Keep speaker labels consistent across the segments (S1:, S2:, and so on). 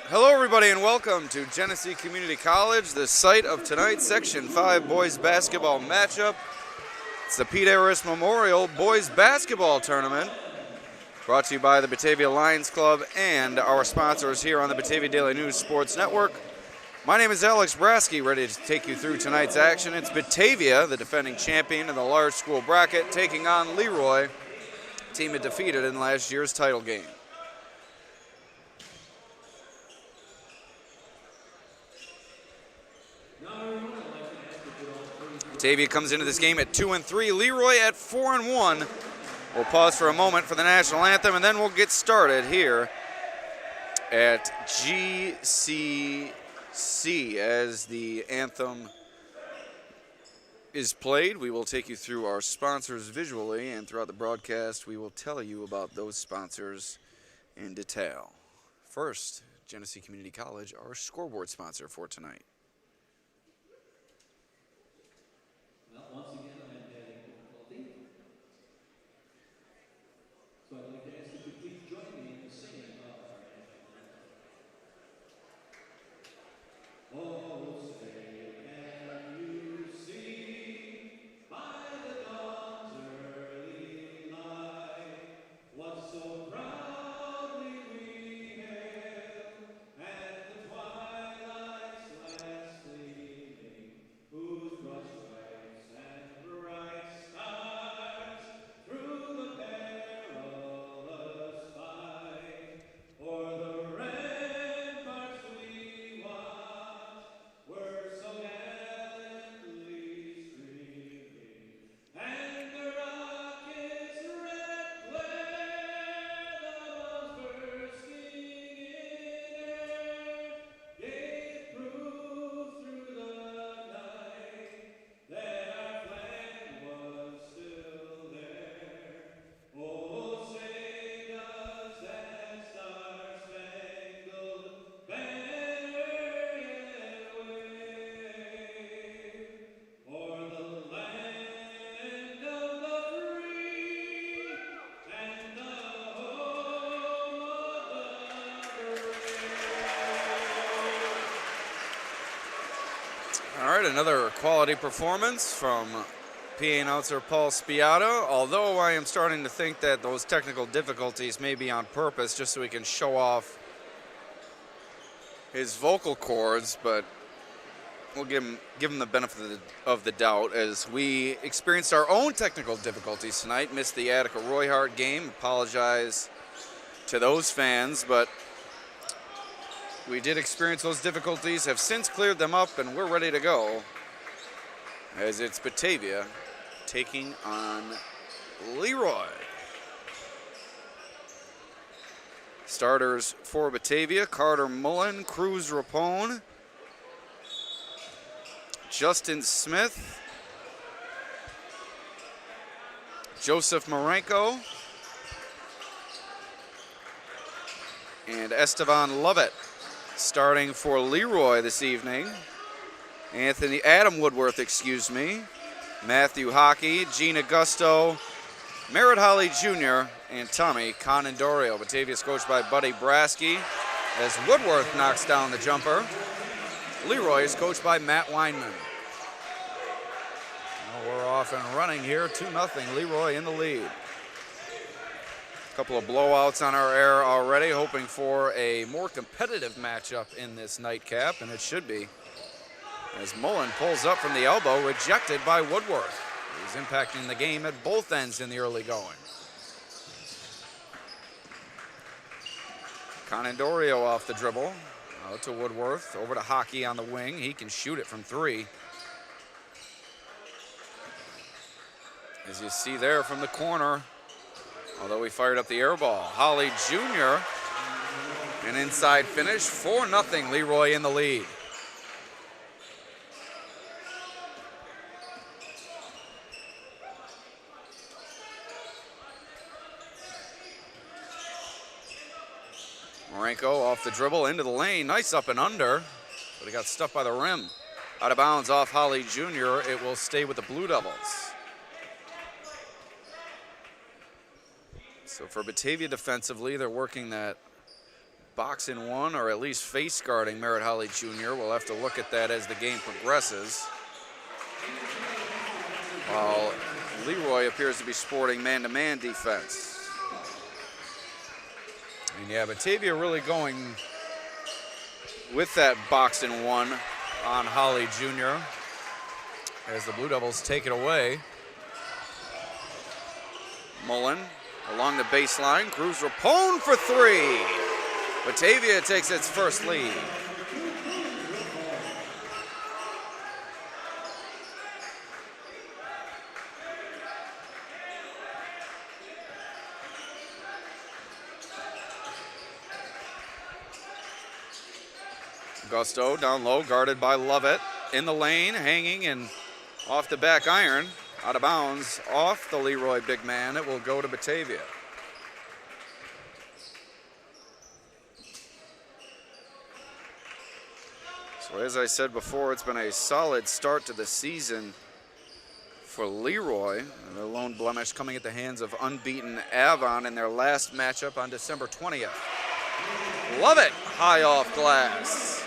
S1: Hello everybody and welcome to Genesee Community College, the site of tonight's Section 5 boys basketball matchup. It's the Pete Arras Memorial Boys Basketball Tournament, brought to you by the Batavia Lions Club and our sponsors here on the Batavia Daily News Sports Network. My name is Alex Brasky, ready to take you through tonight's action. It's Batavia, the defending champion in the large school bracket, taking on Leroy, team it defeated in last year's title game. Batavia comes into this game at 2-3. Leroy at 4-1. We'll pause for a moment for the national anthem, and then we'll get started here at GCC as the anthem is played. We will take you through our sponsors visually, and throughout the broadcast, we will tell you about those sponsors in detail. First, Genesee Community College, our scoreboard sponsor for tonight.
S2: Once again, I am having difficulty. So I'd like to ask you to please join me in the singing of our national anthem. Oh, say, can you see by the dawn's early light what so proudly we hailed at the twilight's last gleaming, whose broad stripes and bright stars through the perilous fight o'er the ramparts we watched were so gallantly streaming, and the rocket's red glare, the bombs bursting in air, gave proof through the night that our flag was still there. Oh, say does that star-spangled banner yet wave o'er the land of the free and the home of the brave?
S1: All right, another quality performance from PA announcer Paul Spiata, although I am starting to think that those technical difficulties may be on purpose just so he can show off his vocal cords, but we'll give him the benefit of the doubt as we experienced our own technical difficulties tonight, missed the Attica Royhart game, apologize to those fans, but we did experience those difficulties, have since cleared them up, and we're ready to go as it's Batavia taking on Leroy. Starters for Batavia: Carter Mullen, Cruz Rapone, Justin Smith, Joseph Marenko, and Esteban Lovett. Starting for Leroy this evening, Adam Woodworth, Matthew Hockey, Gene Augusto, Merritt Holly Jr., and Tommy Conandorio. Batavia's coached by Buddy Brasky as Woodworth knocks down the jumper. Leroy is coached by Matt Weinman. Well, we're off and running here, 2-0, Leroy in the lead. Couple of blowouts on our air already, hoping for a more competitive matchup in this nightcap, and it should be, as Mullen pulls up from the elbow, rejected by Woodworth. He's impacting the game at both ends in the early going. Conandorio off the dribble, out to Woodworth, over to Hockey on the wing. He can shoot it from three. As you see there from the corner, although he fired up the air ball. Holly Jr., an inside finish, 4-0, Leroy in the lead. Marenko off the dribble into the lane, nice up and under, but he got stuck by the rim. Out of bounds off Holly Jr., it will stay with the Blue Devils. So for Batavia defensively, they're working that boxing one or at least face guarding Merritt Holly Jr. We'll have to look at that as the game progresses. While Leroy appears to be sporting man-to-man defense. And yeah, Batavia really going with that boxing one on Holly Jr. as the Blue Devils take it away. Mullen along the baseline, Cruz Rapone for three. Batavia takes its first lead. Gusto down low, guarded by Lovett. In the lane, hanging and off the back iron. Out of bounds, off the Leroy big man. It will go to Batavia. So as I said before, it's been a solid start to the season for Leroy. And their lone blemish coming at the hands of unbeaten Avon in their last matchup on December 20th. Lovett, high off glass.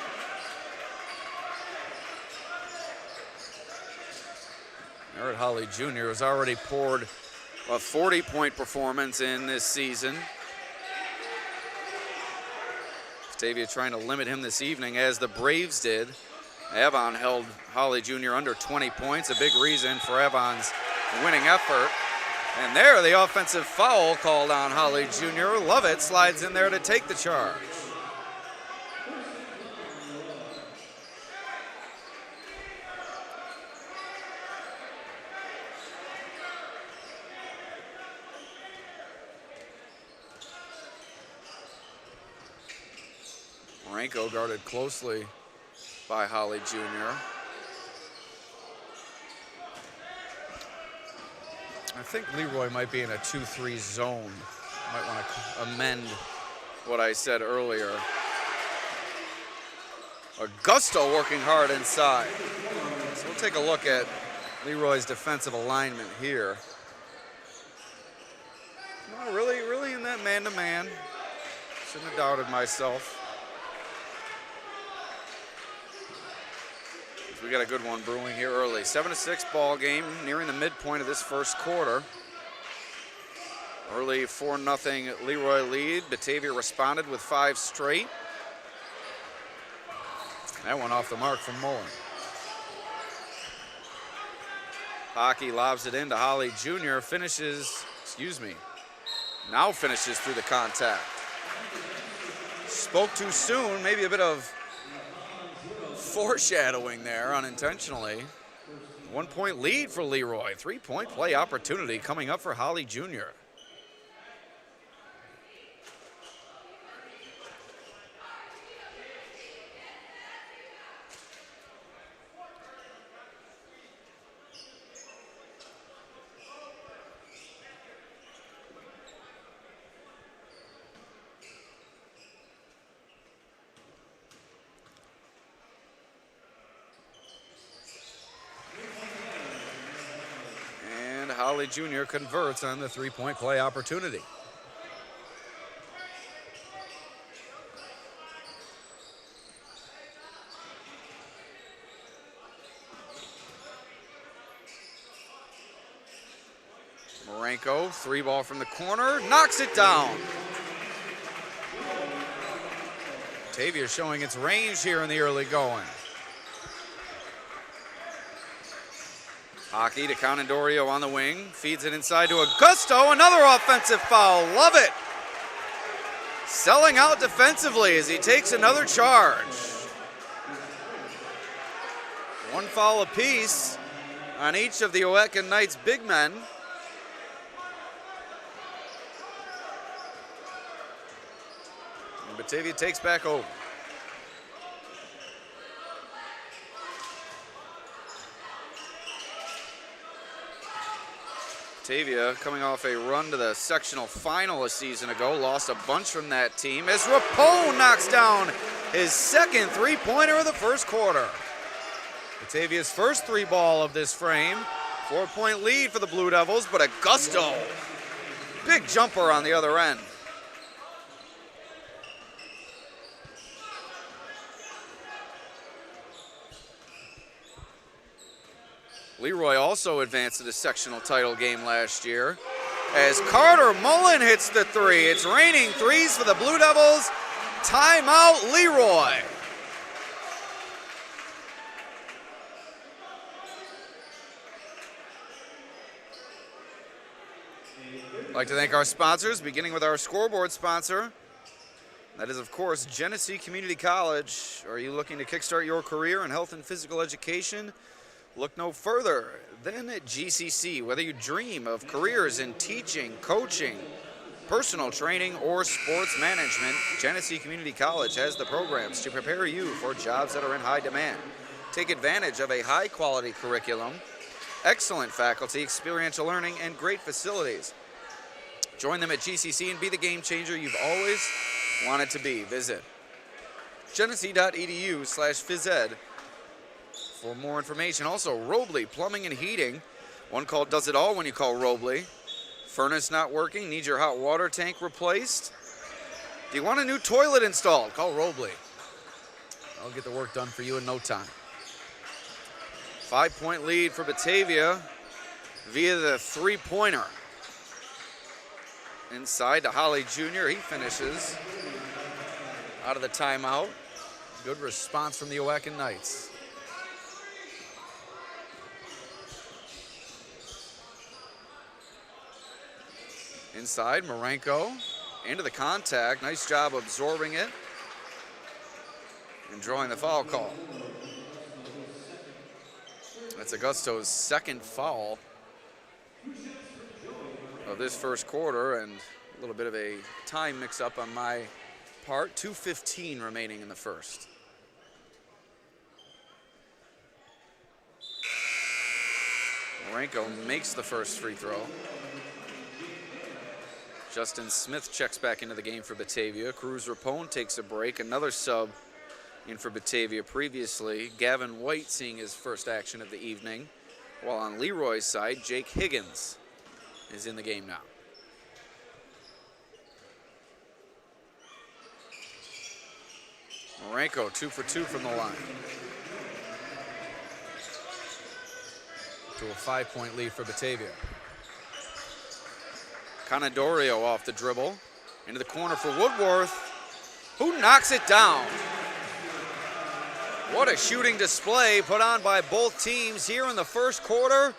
S1: Merritt Holly Jr. has already poured a 40-point performance in this season. Batavia trying to limit him this evening, as the Braves did. Avon held Holly Jr. under 20 points, a big reason for Avon's winning effort. And there, the offensive foul called on Holly Jr. Lovett slides in there to take the charge. Marenko guarded closely by Holly Jr. I think Leroy might be in a 2-3 zone. Might want to amend what I said earlier. Augusto working hard inside. So we'll take a look at Leroy's defensive alignment here. No, really in that man-to-man. Shouldn't have doubted myself. We got a good one brewing here early. 7-6 ball game, nearing the midpoint of this first quarter. Early 4-0 Leroy lead. Batavia responded with 5 straight. That one off the mark from Mullen. Hockey lobs it into Holly Jr. Now finishes through the contact. Spoke too soon, maybe a bit of foreshadowing there unintentionally. 1-point lead for Leroy. 3-point play opportunity coming up for Holly Jr. Holly Jr. converts on the 3-point play opportunity. Marenko, 3-ball from the corner, knocks it down. Batavia showing its range here in the early going. Hockey to Counandorio on the wing. Feeds it inside to Augusto. Another offensive foul. Love it. Selling out defensively as he takes another charge. 1 foul apiece on each of the Owatkin Knights big men. And Batavia takes back over. Batavia coming off a run to the sectional final a season ago, lost a bunch from that team as Rapone knocks down his second 3-pointer of the first quarter. Batavia's first 3-ball of this frame. 4-point lead for the Blue Devils, but Augusto, big jumper on the other end. Leroy also advanced to the sectional title game last year as Carter Mullen hits the three. It's raining threes for the Blue Devils. Timeout, Leroy. I'd like to thank our sponsors, beginning with our scoreboard sponsor. That is, of course, Genesee Community College. Are you looking to kickstart your career in health and physical education? Look no further than at GCC. Whether you dream of careers in teaching, coaching, personal training, or sports management, Genesee Community College has the programs to prepare you for jobs that are in high demand. Take advantage of a high-quality curriculum, excellent faculty, experiential learning, and great facilities. Join them at GCC and be the game changer you've always wanted to be. Visit genesee.edu/physed for more information. Also, Robley Plumbing and Heating. One call does it all when you call Robley. Furnace not working? Need your hot water tank replaced? Do you want a new toilet installed? Call Robley. I'll get the work done for you in no time. 5-point lead for Batavia via the three-pointer. Inside to Holly Jr. He finishes out of the timeout. Good response from the Oaken Knights. Inside, Marenko into the contact. Nice job absorbing it and drawing the foul call. That's Augusto's second foul of this first quarter, and a little bit of a time mix-up on my part. 2:15 remaining in the first. Marenko makes the first free throw. Justin Smith checks back into the game for Batavia. Cruz Rapone takes a break. Another sub in for Batavia previously. Gavin White seeing his first action of the evening. While on Leroy's side, Jake Higgins is in the game now. Marenko 2 for 2 from the line. To a 5-point lead for Batavia. Canadorio off the dribble. Into the corner for Woodworth, who knocks it down. What a shooting display put on by both teams here in the first quarter.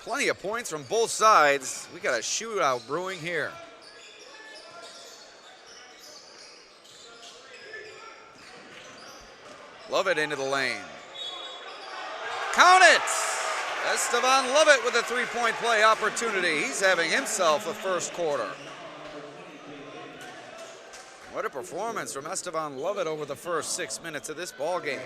S1: Plenty of points from both sides. We got a shootout brewing here. Lovett into the lane. Count it! Esteban Lovett with a three-point play opportunity. He's having himself a first quarter. What a performance from Esteban Lovett over the first 6 minutes of this ball game.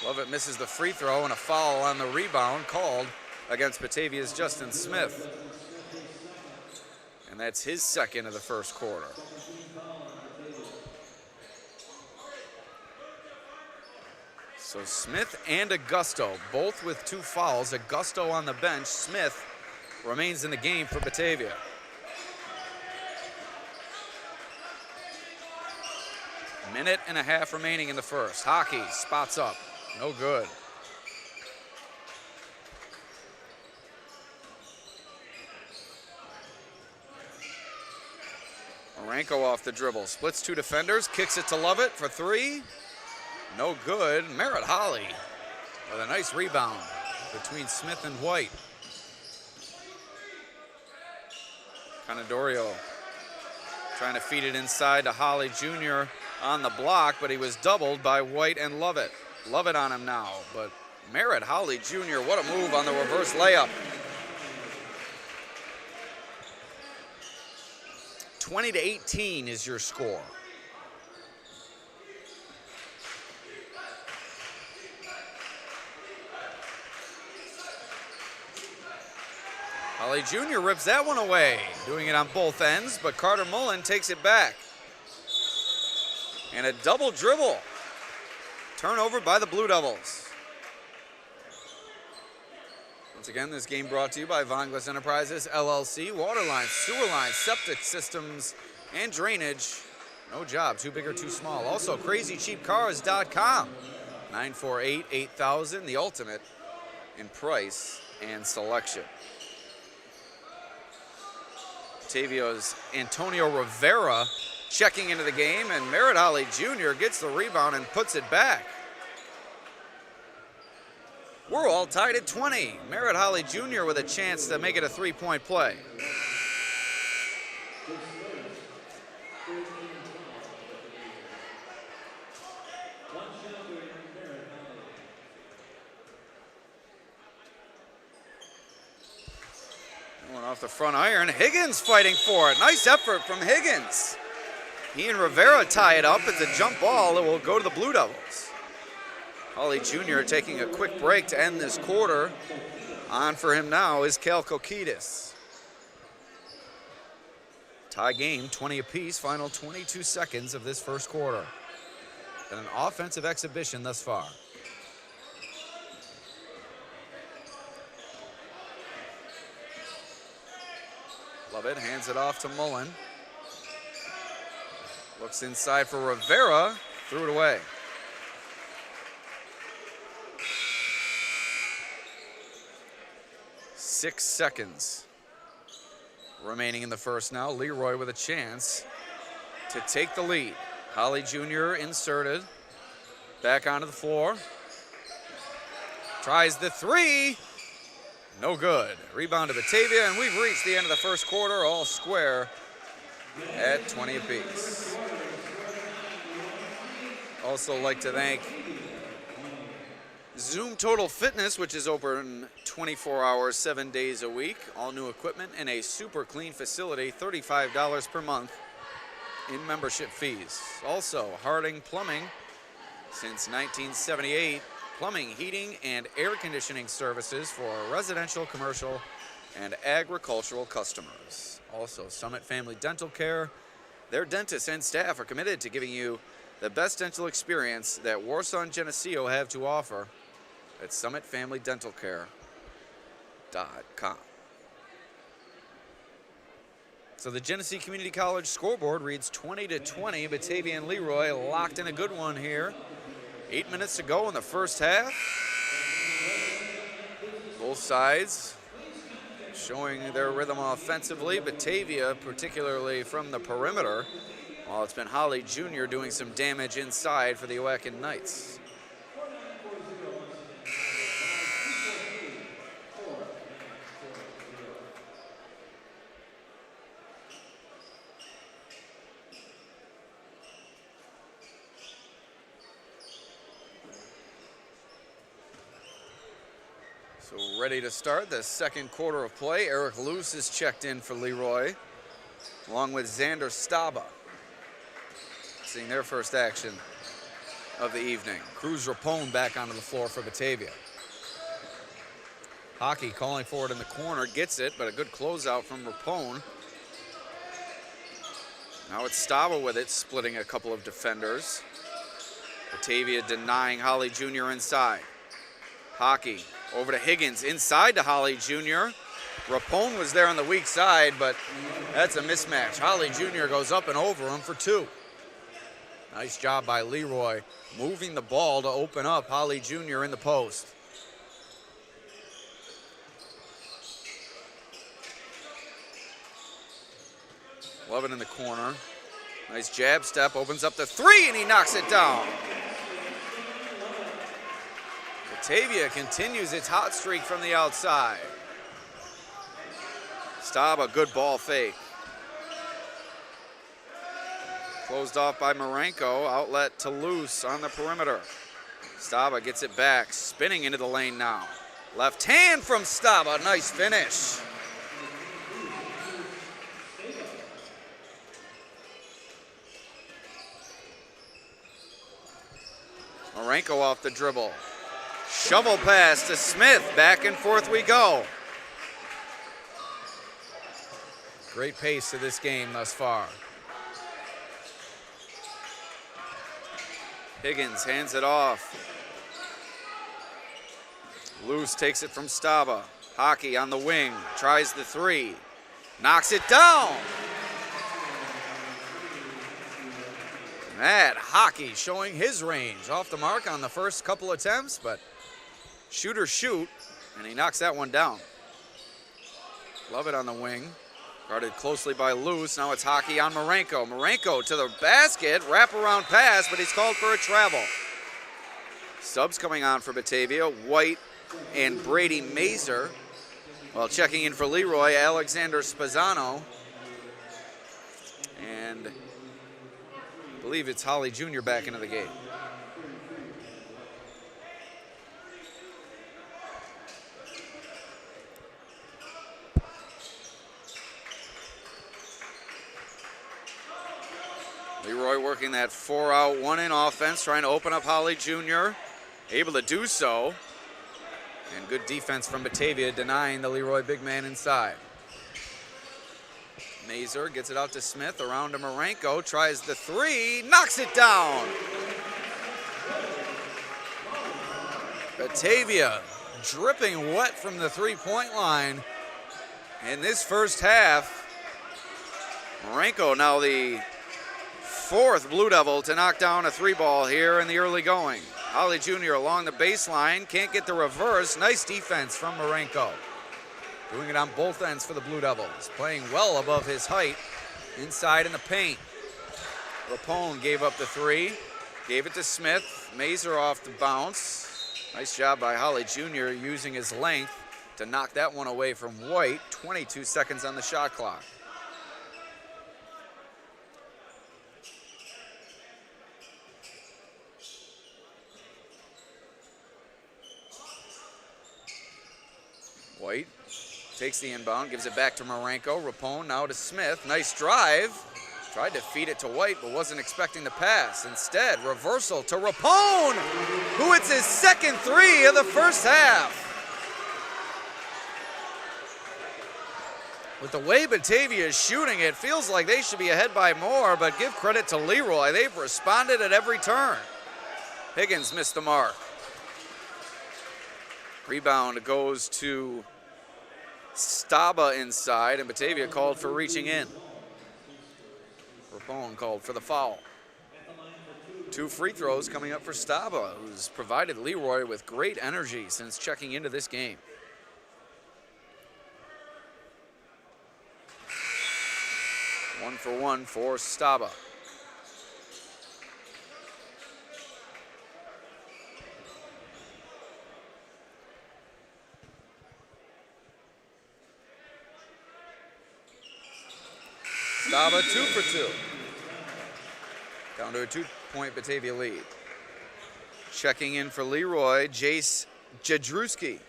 S1: Lovett misses the free throw and a foul on the rebound called against Batavia's Justin Smith. And that's his second of the first quarter. So Smith and Augusto, both with 2 fouls. Augusto on the bench. Smith remains in the game for Batavia. Minute and a half remaining in the first. Hockey spots up. No good. Marenko off the dribble. Splits 2 defenders. Kicks it to Lovett for 3. No good. Merritt Holly with a nice rebound between Smith and White. Canadorio trying to feed it inside to Holly Jr. on the block, but he was doubled by White and Lovett. Lovett on him now, but Merritt Holly Jr., what a move on the reverse layup. 20-18 is your score. Holly Jr. rips that one away, doing it on both ends, but Carter Mullen takes it back. And a double dribble. Turnover by the Blue Devils. Once again, this game brought to you by Von Glass Enterprises, LLC, water lines, sewer lines, septic systems, and drainage. No job, too big or too small. Also, crazycheapcars.com, 948-8000, the ultimate in price and selection. Batavia's Antonio Rivera checking into the game, and Merritt Holly Jr. gets the rebound and puts it back. We're all tied at 20. Merritt Holly Jr. with a chance to make it a three-point play. Going off the front iron. Higgins fighting for it. Nice effort from Higgins. He and Rivera tie it up. It's a jump ball that will go to the Blue Devils. Holly Jr. taking a quick break to end this quarter. On for him now is Cal Kokidis. Tie game, 20 apiece, final 22 seconds of this first quarter. And an offensive exhibition thus far. Lovett hands it off to Mullen. Looks inside for Rivera, threw it away. Six seconds remaining in the first now. Leroy with a chance to take the lead. Holly Jr. inserted, back onto the floor. Tries the three, no good. Rebound to Batavia, and we've reached the end of the first quarter, all square at 20 apiece. Also like to thank Zoom Total Fitness, which is open 24 hours, 7 days a week. All new equipment and a super clean facility, $35 per month in membership fees. Also, Harding Plumbing, since 1978, plumbing, heating, and air conditioning services for residential, commercial, and agricultural customers. Also, Summit Family Dental Care. Their dentists and staff are committed to giving you the best dental experience that Warsaw and Geneseo have to offer at summitfamilydentalcare.com. So the Genesee Community College scoreboard reads 20-20. Batavia and Leroy locked in a good one here. 8 minutes to go in the first half. Both sides showing their rhythm offensively. Batavia, particularly from the perimeter, while it's been Holly Jr. doing some damage inside for the Oaken Knights. So ready to start the second quarter of play. Eric Luce is checked in for Leroy, along with Xander Staba, seeing their first action of the evening. Cruz Rapone back onto the floor for Batavia. Hockey calling for it in the corner, gets it, but a good closeout from Rapone. Now it's Staba with it, splitting a couple of defenders. Batavia denying Holly Jr. inside. Hockey over to Higgins, inside to Holly Jr. Rapone was there on the weak side, but that's a mismatch. Holly Jr. goes up and over him for two. Nice job by Leroy, moving the ball to open up Holly Jr. in the post. Lovett in the corner. Nice jab step, opens up the three, and he knocks it down. Batavia continues its hot streak from the outside. Staba, good ball fake. Closed off by Marenko, outlet to Luce on the perimeter. Staba gets it back, spinning into the lane now. Left hand from Staba, nice finish. Marenko off the dribble. Shovel pass to Smith, back and forth we go. Great pace to this game thus far. Higgins hands it off. Luce takes it from Staba. Hockey on the wing, tries the three, knocks it down. Matt Hockey showing his range. Off the mark on the first couple attempts, but shooter shoot, and he knocks that one down. Lovett on the wing, guarded closely by Luce. Now it's Hockey on Marenko. Marenko to the basket, wraparound pass, but he's called for a travel. Subs coming on for Batavia, White and Brady Mazer. While checking in for Leroy, Alexander Spazzano. And I believe it's Holly Jr. back into the game. Leroy working that 4-out, 1-in offense, trying to open up Holly Jr. Able to do so. And good defense from Batavia, denying the Leroy big man inside. Mazer gets it out to Smith, around to Marenko, tries the three, knocks it down. Batavia dripping wet from the three-point line in this first half. Marenko now the fourth Blue Devil to knock down a three ball here in the early going. Holly Jr. along the baseline, can't get the reverse. Nice defense from Marenko. Doing it on both ends for the Blue Devils. Playing well above his height inside in the paint. Rapone gave up the three, gave it to Smith. Mazer off the bounce. Nice job by Holly Jr. using his length to knock that one away from White. 22 seconds on the shot clock. White takes the inbound, gives it back to Marenko. Rapone now to Smith. Nice drive. Tried to feed it to White, but wasn't expecting the pass. Instead, reversal to Rapone, who hits his second three of the first half. With the way Batavia is shooting, it feels like they should be ahead by more, but give credit to Leroy. They've responded at every turn. Higgins missed the mark. Rebound goes to Staba inside, and Batavia called for reaching in. Rapone called for the foul. 2 free throws coming up for Staba, who's provided Leroy with great energy since checking into this game. One for one for Staba. Staba 2 for 2. Down to a 2-point Batavia lead. Checking in for Leroy, Jace Jadrewski.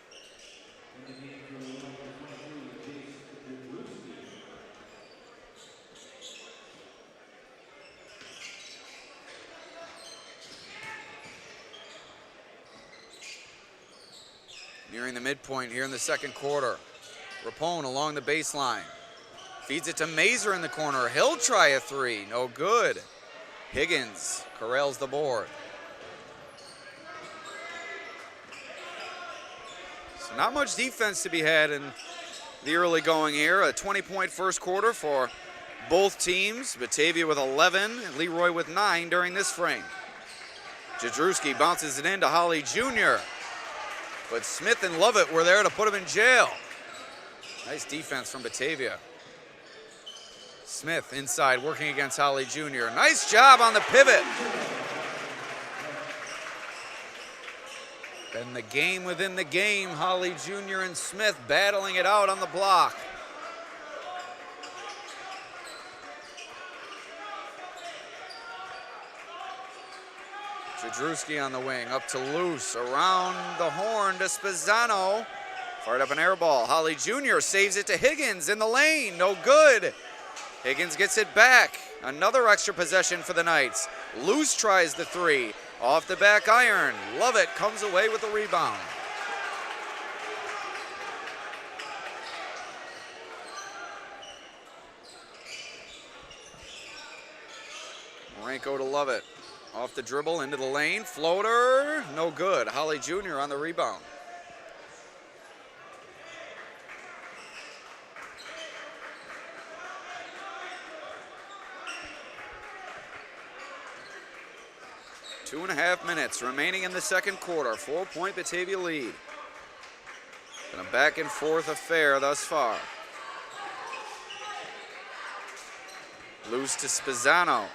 S1: Nearing the midpoint here in the second quarter. Rapone along the baseline. Feeds it to Mazer in the corner. He'll try a three. No good. Higgins corrals the board. So not much defense to be had in the early going here. A 20-point first quarter for both teams. Batavia with 11 and Leroy with 9 during this frame. Jadrewski bounces it into Holly Jr. But Smith and Lovett were there to put him in jail. Nice defense from Batavia. Smith inside working against Holly Jr. Nice job on the pivot. Then the game within the game. Holly Jr. and Smith battling it out on the block. Jadrewski on the wing, up to Luce, around the horn to Spazzano. Fired up an air ball. Holly Jr. saves it to Higgins in the lane. No good. Higgins gets it back. Another extra possession for the Knights. Luce tries the three. Off the back iron. Lovett comes away with the rebound. Marenko to Lovett. Off the dribble, into the lane. Floater, no good. Holly Jr. on the rebound. 2.5 minutes remaining in the second quarter. 4-point Batavia lead. Been a back and forth affair thus far. Loose to Spezzano.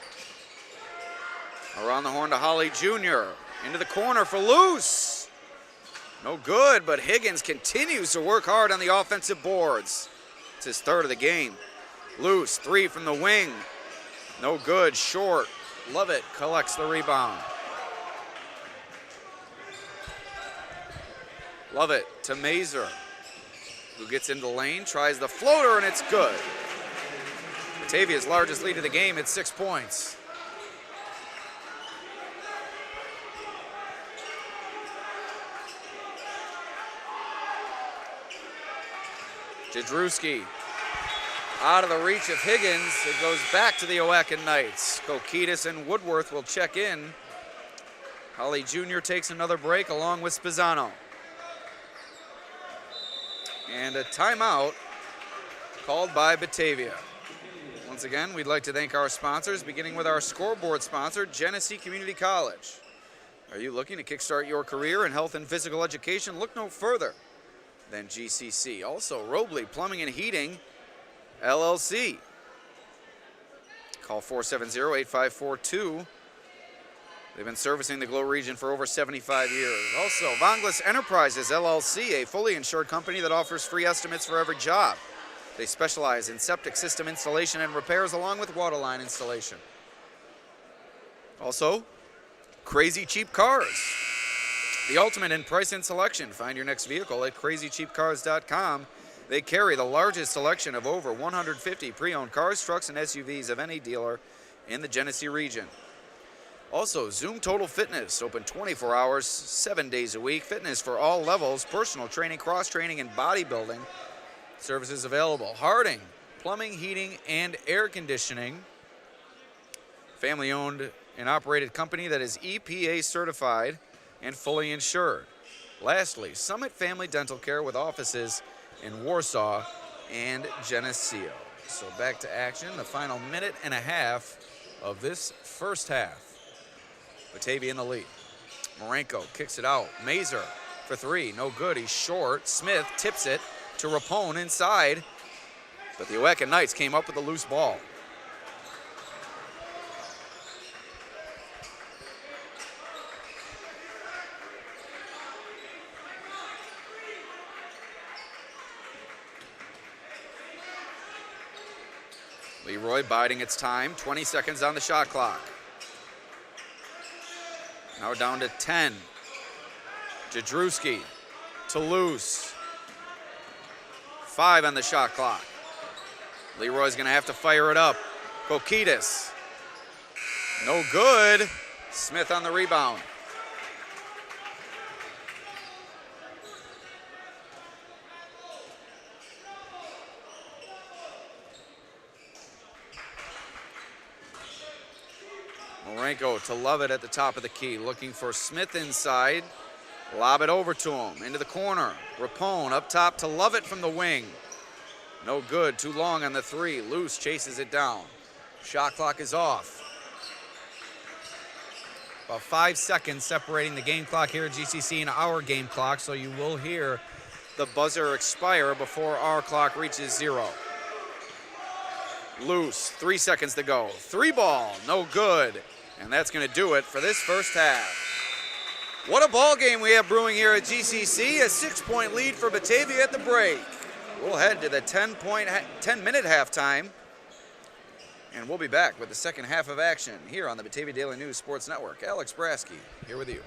S1: Around the horn to Holly Jr. Into the corner for Loose. No good, but Higgins continues to work hard on the offensive boards. It's his third of the game. Loose, 3 from the wing. No good, short. Lovett collects the rebound. Lovett to Mazer, who gets into the lane, tries the floater, and it's good. Batavia's largest lead of the game at 6 points. Jadrewski out of the reach of Higgins. It goes back to the Oaken Knights. Kokitis and Woodworth will check in. Holly Jr. takes another break along with Spezzano. And a timeout called by Batavia. Once again, we'd like to thank our sponsors, beginning with our scoreboard sponsor, Genesee Community College. Are you looking to kickstart your career in health and physical education? Look no further than GCC. Also, Robley Plumbing and Heating, LLC. Call 470-8542. They've been servicing the Glow region for over 75 years. Also, Vonglis Enterprises, LLC, a fully insured company that offers free estimates for every job. They specialize in septic system installation and repairs along with water line installation. Also, Crazy Cheap Cars, the ultimate in price and selection. Find your next vehicle at crazycheapcars.com. They carry the largest selection of over 150 pre-owned cars, trucks, and SUVs of any dealer in the Genesee region. Also, Zoom Total Fitness, open 24 hours, 7 days a week. Fitness for all levels, personal training, cross-training, and bodybuilding. Services available. Harding, plumbing, heating, and air conditioning. Family-owned and operated company that is EPA certified and fully insured. Lastly, Summit Family Dental Care with offices in Warsaw and Geneseo. So back to action, the final minute and a half of this first half. Batavia in the lead. Marenko kicks it out. Mazer for 3, no good, he's short. Smith tips it to Rapone inside, but the Oaken Knights came up with a loose ball. Leroy biding its time, 20 seconds on the shot clock. Now down to 10. Jadrewski to Loose. 5 on the shot clock. Leroy's gonna have to fire it up. Kokitis. No good. Smith on the rebound. Marenko to Lovett at the top of the key, looking for Smith inside. Lob it over to him, into the corner. Rapone up top to Lovett from the wing. No good, too long on the 3. Loose chases it down. Shot clock is off. About 5 seconds separating the game clock here at GCC and our game clock, so you will hear the buzzer expire before our clock reaches 0. Loose, 3 seconds to go. 3 ball, no good. And that's going to do it for this first half. What a ball game we have brewing here at GCC. A 6-point lead for Batavia at the break. We'll head to the 10-minute halftime. And we'll be back with the second half of action here on the Batavia Daily News Sports Network. Alex Brasky here with you.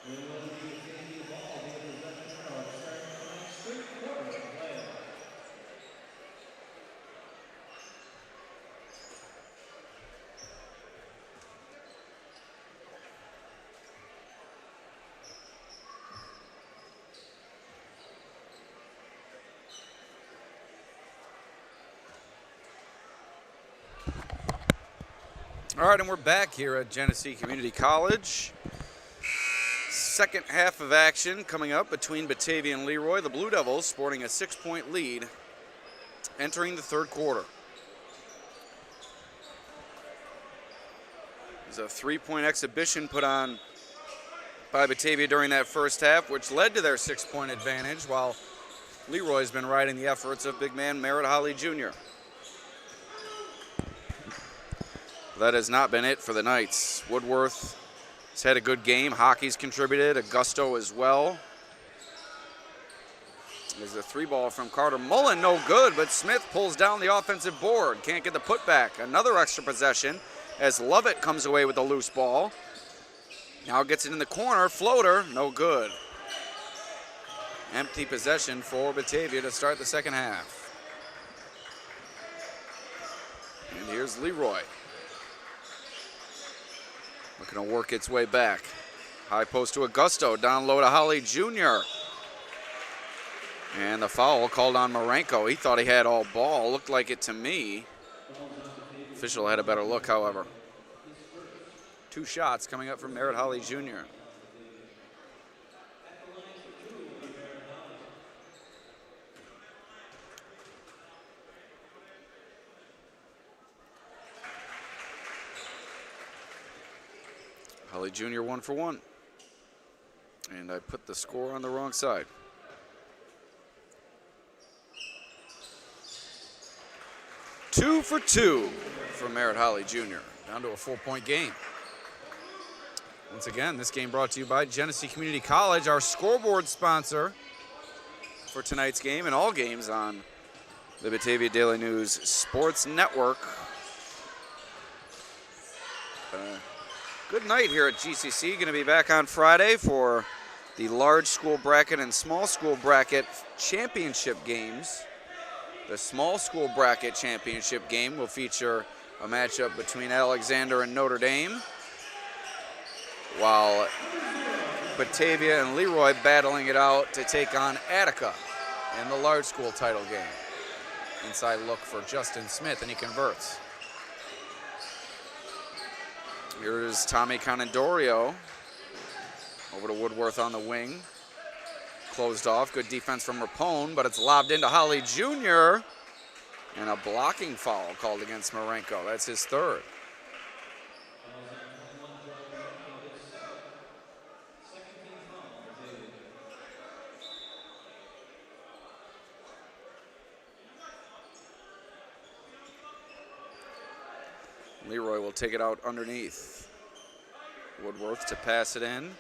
S2: We will be taking the ball to the possession of starting tonight's third quarter of play.
S1: All right, and we're back here at Genesee Community College. Second half of action coming up between Batavia and Leroy. The Blue Devils sporting a 6-point lead entering the third quarter. There's a 3-point exhibition put on by Batavia during that first half, which led to their 6-point advantage, while Leroy's been riding the efforts of big man Merritt Holly Jr. That has not been it for the Knights. Woodworth has had a good game. Hockey's contributed. Augusto as well. There's a 3-ball from Carter Mullen. No good, but Smith pulls down the offensive board. Can't get the putback. Another extra possession as Lovett comes away with a loose ball. Now gets it in the corner. Floater. No good. Empty possession for Batavia to start the second half. And here's Leroy. Looking to work its way back. High post to Augusto. Down low to Holly Jr. And the foul called on Marenko. He thought he had all ball. Looked like it to me. Official had a better look, however. 2 shots coming up from Merritt Holly Jr. Holly Jr. 1 for 1. And I put the score on the wrong side. Two for 2 for Merritt Holly Jr. Down to a 4-point game. Once again, this game brought to you by Genesee Community College, our scoreboard sponsor for tonight's game and all games on the Batavia Daily News Sports Network. Good night here at GCC. Going to be back on Friday for the large school bracket and small school bracket championship games. The small school bracket championship game will feature a matchup between Alexander and Notre Dame, while Batavia and Leroy battling it out to take on Attica in the large school title game. Inside look for Justin Smith, and he converts. Here's Tommy Conandorio over to Woodworth on the wing. Closed off, good defense from Rapone, but it's lobbed into Holly Jr. And a blocking foul called against Marenko. That's his third. Leroy will take it out underneath. Woodworth to pass it in.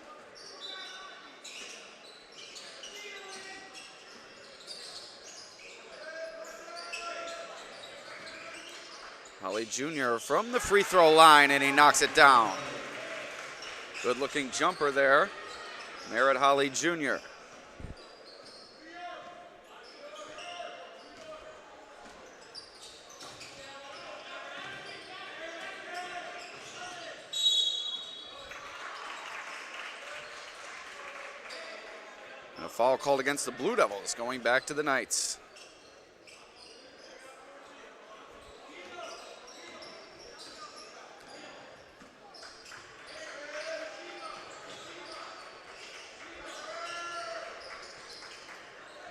S1: Holly Jr. from the free throw line, and he knocks it down. Good looking jumper there. Merritt Holly Jr. And a foul called against the Blue Devils, going back to the Knights.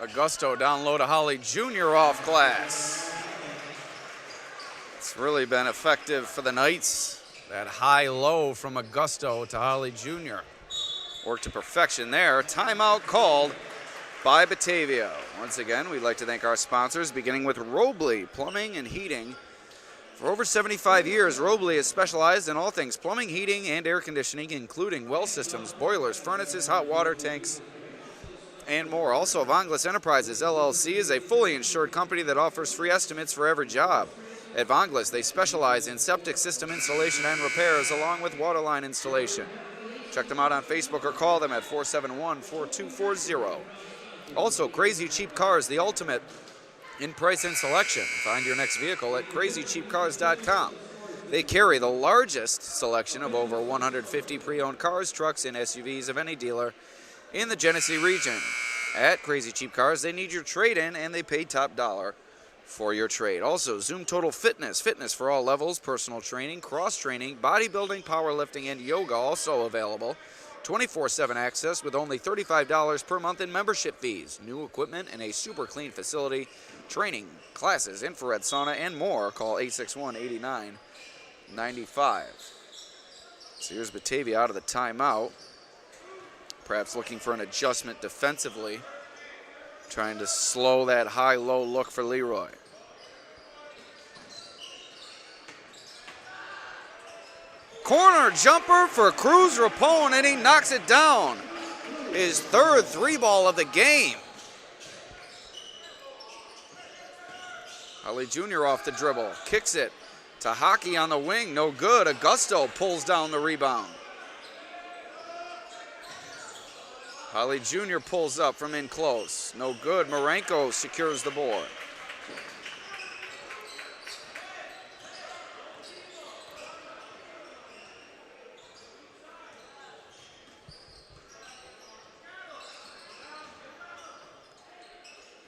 S1: Augusto down low to Holly Jr. off glass. It's really been effective for the Knights. That high-low from Augusto to Holly Jr. Worked to perfection there. Timeout called by Batavia. Once again, we'd like to thank our sponsors, beginning with Robley Plumbing and Heating. For over 75 years, Robley has specialized in all things plumbing, heating, and air conditioning, including well systems, boilers, furnaces, hot water tanks, and more. Also, Vonglis Enterprises, LLC is a fully insured company that offers free estimates for every job. At Vonglis, they specialize in septic system installation and repairs, along with waterline installation. Check them out on Facebook or call them at 471-4240. Also, Crazy Cheap Cars, the ultimate in price and selection. Find your next vehicle at crazycheapcars.com. They carry the largest selection of over 150 pre-owned cars, trucks, and SUVs of any dealer in the Genesee region. At Crazy Cheap Cars, they need your trade-in, and they pay top dollar for your trade. Also, Zoom Total Fitness. Fitness for all levels, personal training, cross-training, bodybuilding, powerlifting, and yoga also available. 24/7 access with only $35 per month in membership fees. New equipment and a super clean facility. Training, classes, infrared sauna, and more. Call 861-8995. So here's Batavia out of the timeout. Perhaps looking for an adjustment defensively. Trying to slow that high-low look for Leroy. Corner jumper for Cruz Rapone, and he knocks it down. His third three-ball of the game. Holly Jr. off the dribble, kicks it to Hockey on the wing, no good. Augusto pulls down the rebound. Holly Jr. pulls up from in close, no good. Marenko secures the board.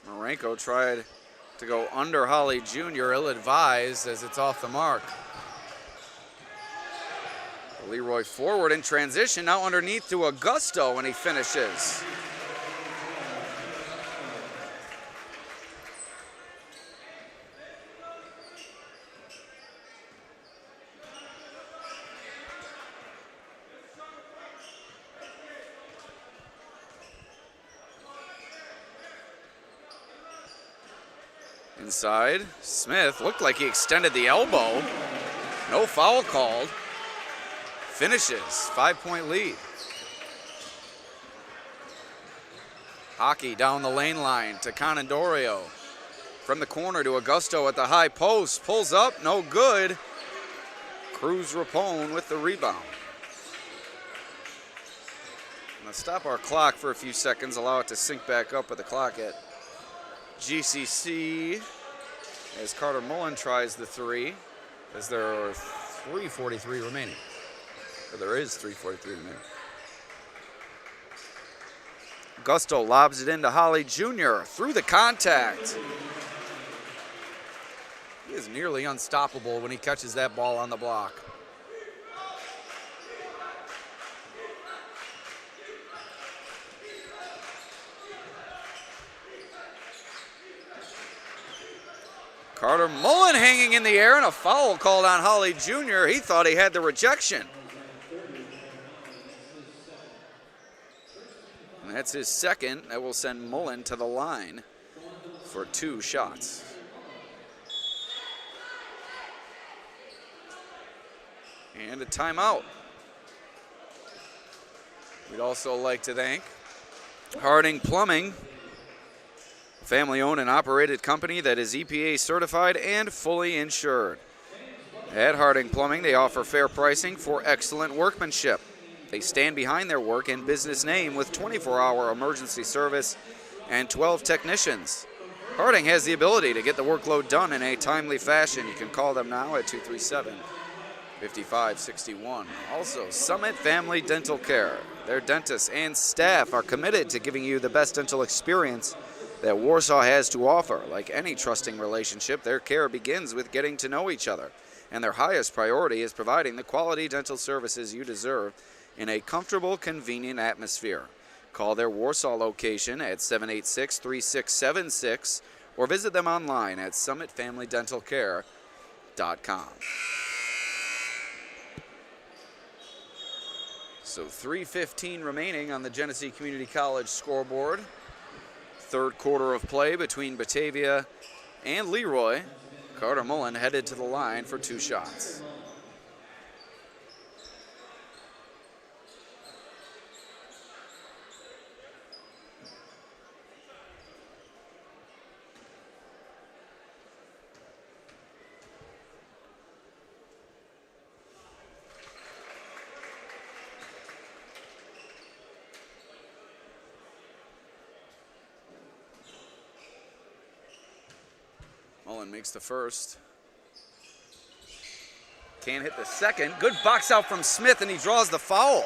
S1: Marenko tried to go under Holly Jr., ill-advised as it's off the mark. Leroy forward in transition, now underneath to Augusto, and he finishes. Inside, Smith looked like he extended the elbow. No foul called. Finishes, 5-point lead. Hockey down the lane line to Conandorio. From the corner to Augusto at the high post. Pulls up, no good. Cruz Rapone with the rebound. Let's stop our clock for a few seconds, allow it to sync back up with the clock at GCC as Carter Mullen tries the three, as there are 3:43 remaining. Or there is 3:43 remaining. Augusto lobs it into Holly Jr. through the contact. He is nearly unstoppable when he catches that ball on the block. Carter Mullen hanging in the air, and a foul called on Holly Jr. He thought he had the rejection. And that's his second. That will send Mullen to the line for 2 shots. And a timeout. We'd also like to thank Harding Plumbing, family-owned and operated company that is EPA certified and fully insured. At Harding Plumbing, they offer fair pricing for excellent workmanship. They stand behind their work and business name with 24-hour emergency service and 12 technicians. Harding has the ability to get the workload done in a timely fashion. You can call them now at 237-5561. Also, Summit Family Dental Care. Their dentists and staff are committed to giving you the best dental experience that Warsaw has to offer. Like any trusting relationship, their care begins with getting to know each other, and their highest priority is providing the quality dental services you deserve in a comfortable, convenient atmosphere. Call their Warsaw location at 786-3676 or visit them online at summitfamilydentalcare.com. So 3:15 remaining on the Genesee Community College scoreboard. Third quarter of play between Batavia and Leroy. Carter Mullen headed to the line for 2 shots. Mullen makes the first. Can't hit the second. Good box out from Smith, and he draws the foul.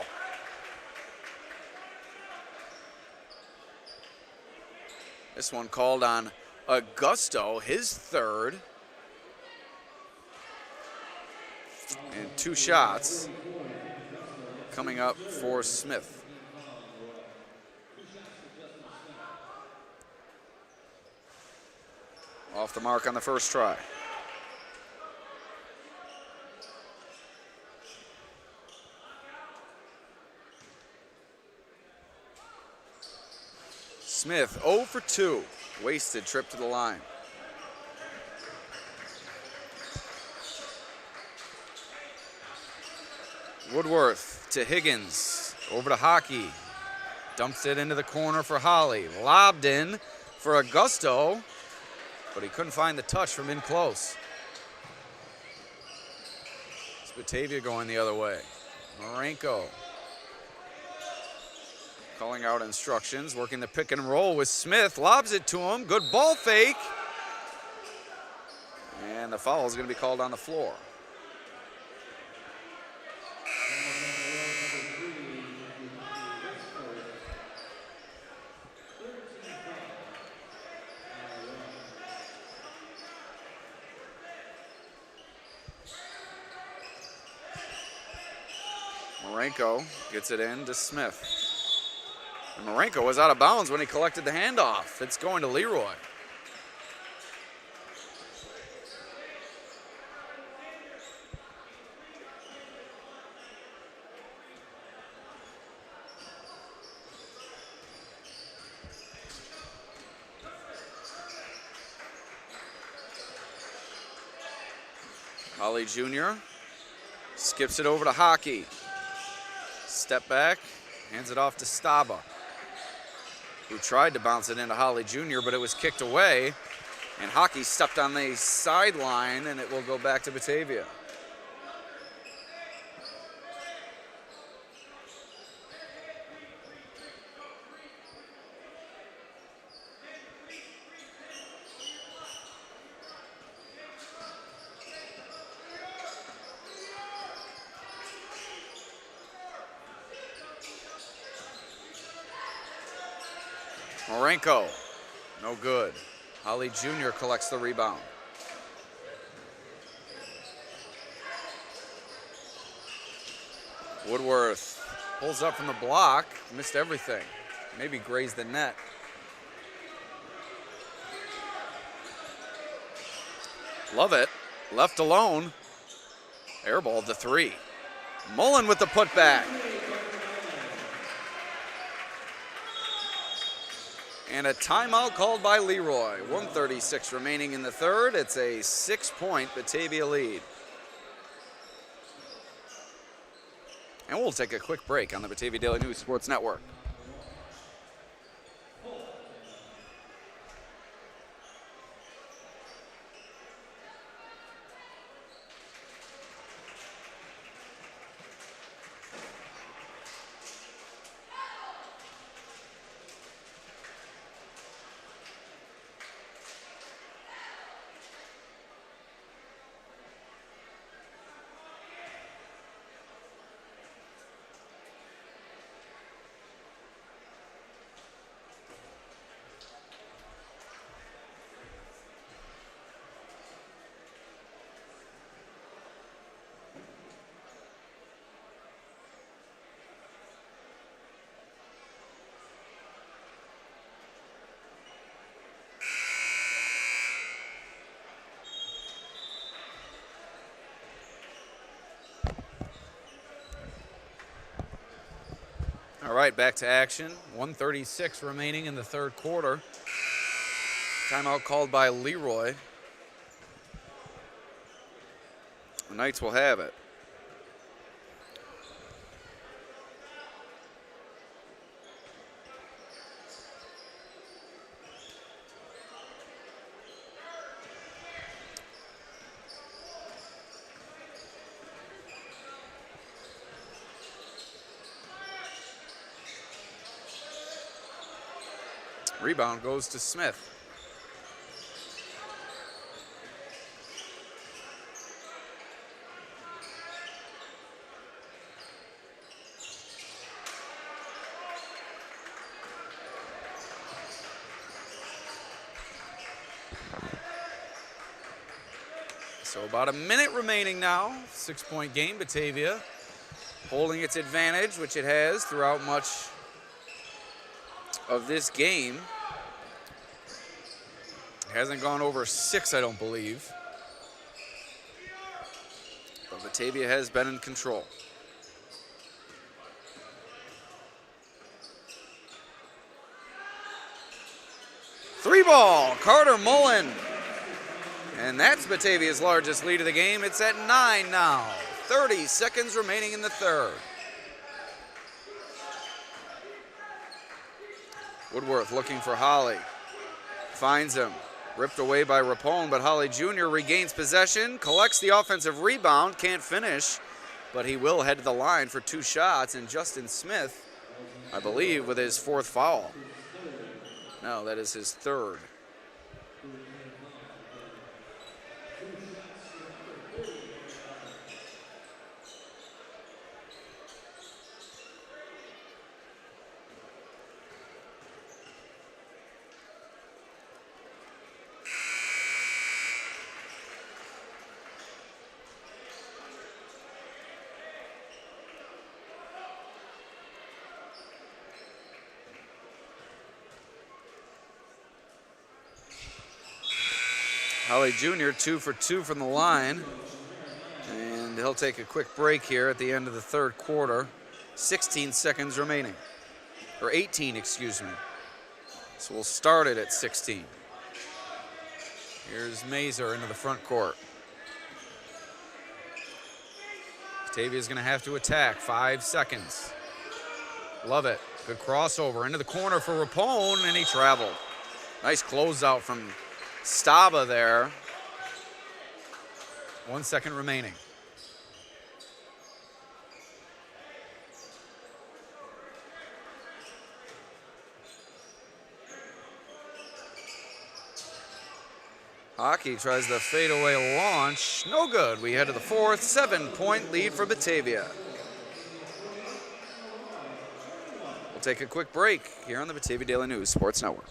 S1: This one called on Augusto, his third. And 2 shots coming up for Smith. Off the mark on the first try. Smith 0 for 2. Wasted trip to the line. Woodworth to Higgins. Over to Hockey. Dumps it into the corner for Holly. Lobbed in for Augusto, but he couldn't find the touch from in close. It's Batavia going the other way. Marenko calling out instructions, working the pick and roll with Smith. Lobs it to him. Good ball fake. And the foul is going to be called on the floor. Marenko gets it in to Smith. And Marenko was out of bounds when he collected the handoff. It's going to Leroy. Holly Jr. skips it over to Hockey. Step back, hands it off to Staba, who tried to bounce it into Holly Jr., but it was kicked away, and Hockey stepped on the sideline, and it will go back to Batavia. Marenko, no good. Holly Jr. collects the rebound. Woodworth pulls up from the block, missed everything. Maybe grazed the net. Love it, left alone. Airballed to 3. Mullen with the putback. And a timeout called by Leroy. 1:36 remaining in the third. It's a 6-point Batavia lead. And we'll take a quick break on the Batavia Daily News Sports Network. All right, back to action. 1:36 remaining in the third quarter. Timeout called by Leroy. The Knights will have it. Rebound goes to Smith. So about a minute remaining now. 6-point game. Batavia holding its advantage, which it has throughout much of this game. It hasn't gone over 6, I don't believe. But Batavia has been in control. Three ball, Carter Mullen. And that's Batavia's largest lead of the game. It's at 9 now. 30 seconds remaining in the third. Woodworth looking for Holly. Finds him. Ripped away by Rapone, but Holly Jr. regains possession, collects the offensive rebound, can't finish, but he will head to the line for 2 shots. And Justin Smith, I believe, with his 4th foul. No, that is his 3rd. Holly Jr. 2 for 2 from the line. And he'll take a quick break here at the end of the third quarter. 16 seconds remaining. Or 18, excuse me. So we'll start it at 16. Here's Mazer into the front court. Batavia's going to have to attack. 5 seconds. Love it. Good crossover into the corner for Rapone, and he traveled. Nice closeout from Staba there. 1 second remaining. Hockey tries the fadeaway launch. No good. We head to the fourth. 7-point lead for Batavia. We'll take a quick break here on the Batavia Daily News Sports Network.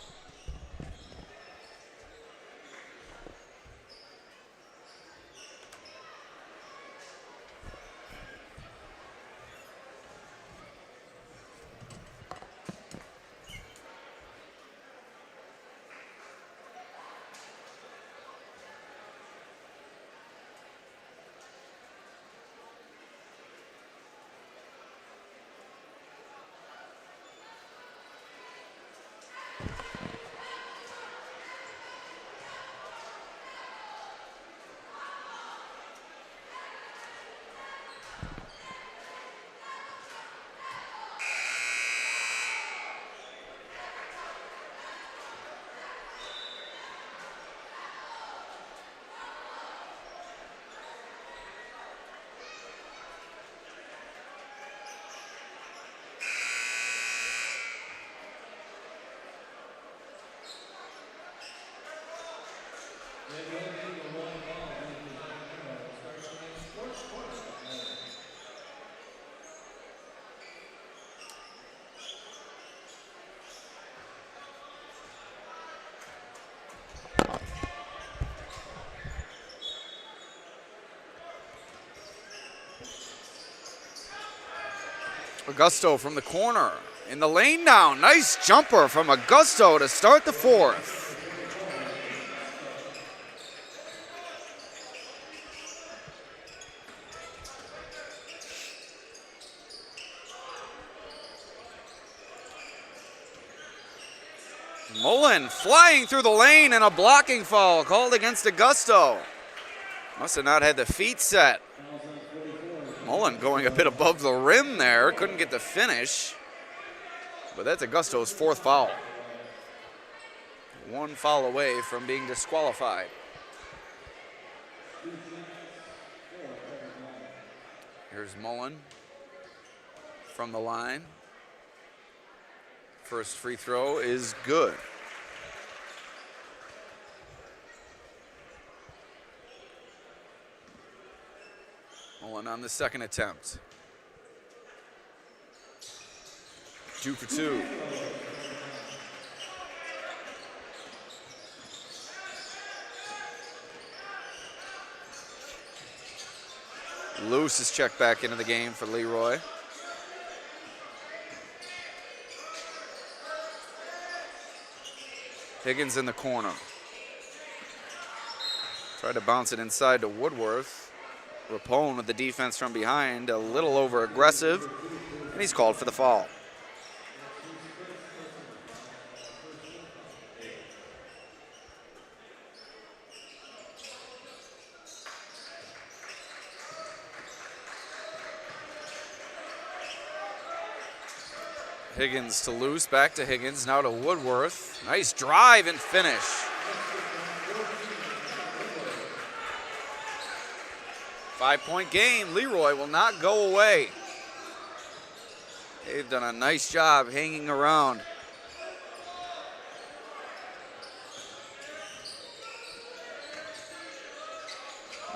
S1: Augusto from the corner in the lane now. Nice jumper from Augusto to start the fourth. Mullen flying through the lane and a blocking foul called against Augusto. Must have not had the feet set. Mullen going a bit above the rim there. Couldn't get the finish. But that's Augusto's 4th foul. 1 foul away from being disqualified. Here's Mullen from the line. First free throw is good. Mullen on the second attempt. 2 for 2. Loose is checked back into the game for Leroy. Higgins in the corner. Tried to bounce it inside to Woodworth. Rapone with the defense from behind, a little over aggressive, and he's called for the foul. Higgins to Loose, back to Higgins, now to Woodworth. Nice drive and finish. Five-point game. Leroy will not go away. They've done a nice job hanging around.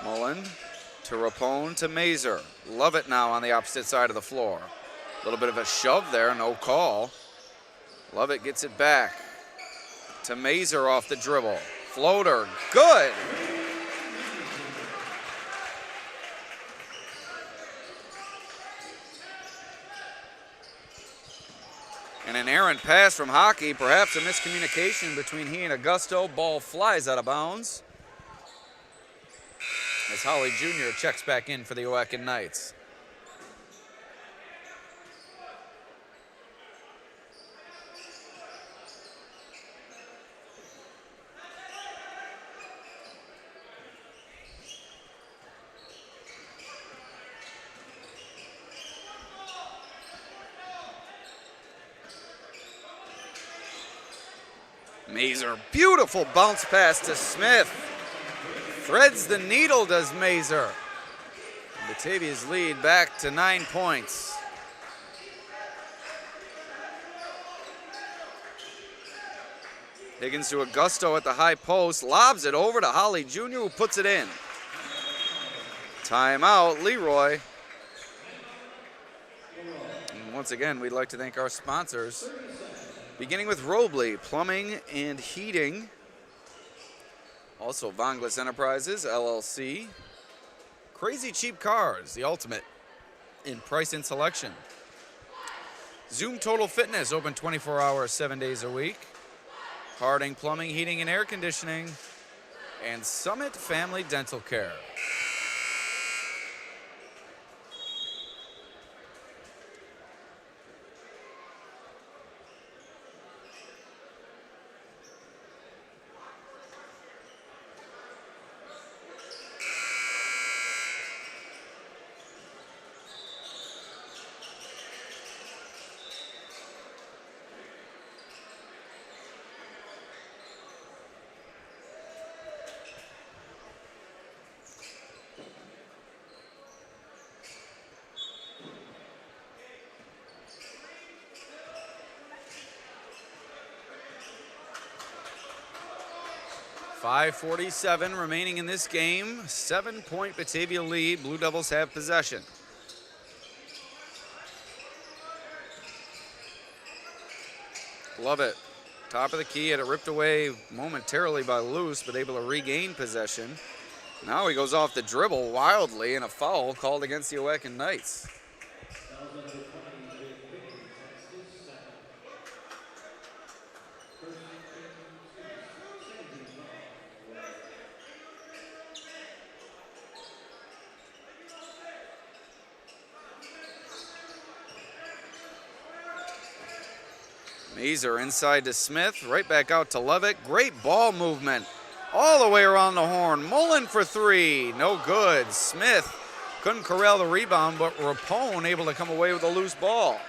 S1: Mullen to Rapone to Mazer. Love it now on the opposite side of the floor. A little bit of a shove there, no call. Lovett gets it back to Mazer off the dribble. Floater, good. And an errant pass from Hockey, perhaps a miscommunication between he and Augusto. Ball flies out of bounds as Holly Jr. checks back in for the Oaken Knights. Mazer, beautiful bounce pass to Smith. Threads the needle, does Mazer. Batavia's lead back to 9 points. Higgins to Augusto at the high post, lobs it over to Holly Jr., who puts it in. Timeout, Leroy. And once again, we'd like to thank our sponsors, beginning with Robley Plumbing and Heating. Also, Vonglis Enterprises, LLC. Crazy Cheap Cars, the ultimate in price and selection. Zoom Total Fitness, open 24 hours, 7 days a week. Harding Plumbing, Heating, and Air Conditioning. And Summit Family Dental Care. .547 remaining in this game. 7-point Batavia lead. Blue Devils have possession. Love it. Top of the key, had it ripped away momentarily by Loose, but able to regain possession. Now he goes off the dribble wildly, and a foul called against the Oaken Knights. Mazer inside to Smith, right back out to Levitt. Great ball movement all the way around the horn. Mullen for three, no good. Smith couldn't corral the rebound, but Rapone able to come away with a loose ball.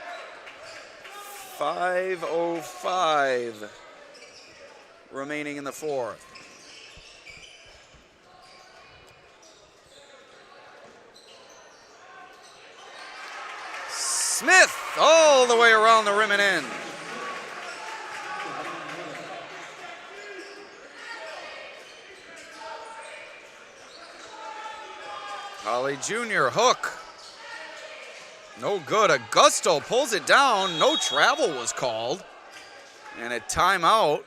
S1: 5:05 remaining in the fourth. Smith all the way around the rim and in. Holly Jr. hook. No good. Augusto pulls it down. No travel was called. And a timeout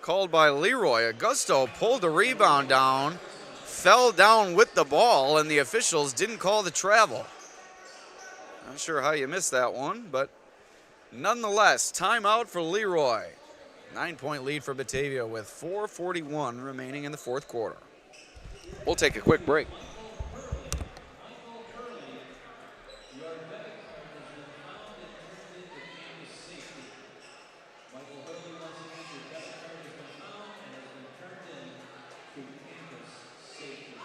S1: called by Leroy. Augusto pulled the rebound down, fell down with the ball, and the officials didn't call the travel. Not sure how you missed that one, but nonetheless, timeout for Leroy. 9-point lead for Batavia with 4:41 remaining in the fourth quarter. We'll take a quick break.
S2: Michael Hurley once again, your best player has been found and has been turned in to campus safety.